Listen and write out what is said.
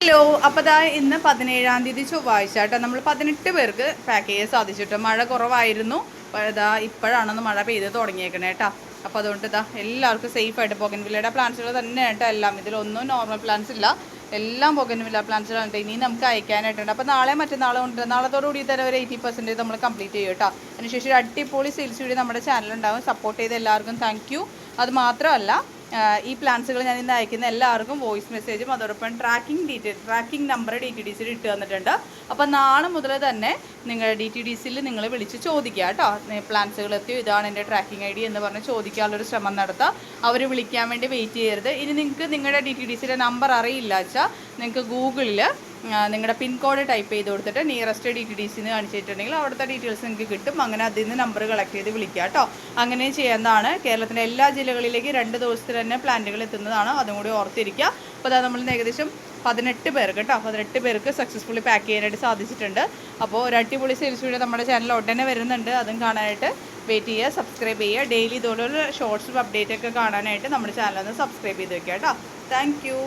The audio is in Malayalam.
ഹലോ, അപ്പോൾ ദാ ഇന്ന് 17-ാം തീയതി ചൊവ്വാഴ്ച കേട്ടോ. നമ്മൾ 18 പേർക്ക് പാക്ക് ചെയ്യാൻ സാധിച്ചിട്ട്. മഴ കുറവായിരുന്നു, ഇതാ ഇപ്പോഴാണെന്ന് മഴ പെയ്ത് തുടങ്ങിയേക്കണേ കേട്ടോ. അപ്പോൾ അതുകൊണ്ട് ഇതാ എല്ലാവർക്കും സേഫായിട്ട് ബൊഗൻവില്ലയുടെ പ്ലാന്റ്സുകൾ തന്നെ കേട്ടോ. എല്ലാം ഇതിലൊന്നും നോർമൽ പ്ലാന്റ്സ് ഇല്ല, എല്ലാം ബൊഗൻവില്ല പ്ലാന്റ്സുകളുണ്ട്. ഇനി നമുക്ക് അയക്കാനായിട്ടുണ്ട്. അപ്പോൾ നാളെ മറ്റന്നാളെ ഉണ്ട്, നാളത്തോടുകൂടി തന്നെ ഒരു 80% നമ്മൾ കംപ്ലീറ്റ് ചെയ്യും കേട്ടോ. അതിനുശേഷം ഒരു അടിപൊളി സെയിൽസ് വീഡിയോ നമ്മുടെ ചാനലുണ്ടാകും. സപ്പോർട്ട് ചെയ്ത് എല്ലാവർക്കും താങ്ക് യു. അത് മാത്രമല്ല, ഈ പ്ലാൻസുകൾ ഞാൻ ഇന്ന് അയക്കുന്ന എല്ലാവർക്കും വോയിസ് മെസ്സേജും അതോടൊപ്പം ട്രാക്കിംഗ് നമ്പർ DTDC ഇട്ട് തന്നിട്ടുണ്ട്. അപ്പോൾ നാളെ മുതൽ തന്നെ നിങ്ങൾ DTDCയിൽ നിങ്ങൾ വിളിച്ച് ചോദിക്കുക കേട്ടോ. പ്ലാൻസുകൾ എത്തിയോ, ഇതാണ് എൻ്റെ ട്രാക്കിംഗ് ID എന്ന് പറഞ്ഞ് ചോദിക്കാനുള്ളൊരു ശ്രമം നടത്തുക. അവർ വിളിക്കാൻ വേണ്ടി വെയിറ്റ് ചെയ്യരുത്. ഇനി നിങ്ങൾക്ക് നിങ്ങളുടെ DTDCയുടെ നമ്പർ അറിയില്ല വെച്ചാൽ നിങ്ങൾക്ക് ഗൂഗിളിൽ നിങ്ങളുടെ പിൻകോഡ് ടൈപ്പ് ചെയ്ത് കൊടുത്തിട്ട് നിയറസ്റ്റ് DTDC എന്ന് കാണിച്ചിട്ടുണ്ടെങ്കിൽ അവിടുത്തെ ഡീറ്റെയിൽസ് നിങ്ങൾക്ക് കിട്ടും. അങ്ങനെ അതിൽ നിന്ന് നമ്പർ കളക്ട് ചെയ്ത് വിളിക്കുക കേട്ടോ. അങ്ങനെ ചെയ്യുന്നതാണ്. കേരളത്തിലെ എല്ലാ ജില്ലകളിലേക്ക് 2 ദിവസത്തിൽ തന്നെ പ്ലാന്റുകൾ എത്തുന്നതാണ്, അതും കൂടി ഓർത്തിരിക്കുക. അപ്പോൾ അതാ നമ്മൾ ഏകദേശം 18 പേർക്ക് കേട്ടോ, 18 പേർക്ക് സക്സസ്ഫുള്ളി പാക്ക് ചെയ്യാനായിട്ട് സാധിച്ചിട്ടുണ്ട്. അപ്പോൾ ഒരു അടിപൊളി സെയിൽസ് വീഡിയോ നമ്മുടെ ചാനൽ ഉടനെ വരുന്നുണ്ട്, അതും കാണാനായിട്ട് വെയിറ്റ് ചെയ്യുക, സബ്സ്ക്രൈബ് ചെയ്യുക. ഡെയിലി ഇതുപോലുള്ള ഷോർട്സും അപ്ഡേറ്റ് ഒക്കെ കാണാനായിട്ട് നമ്മുടെ ചാനലൊന്ന് സബ്സ്ക്രൈബ് ചെയ്ത് വെക്കുക കേട്ടോ. Thank you.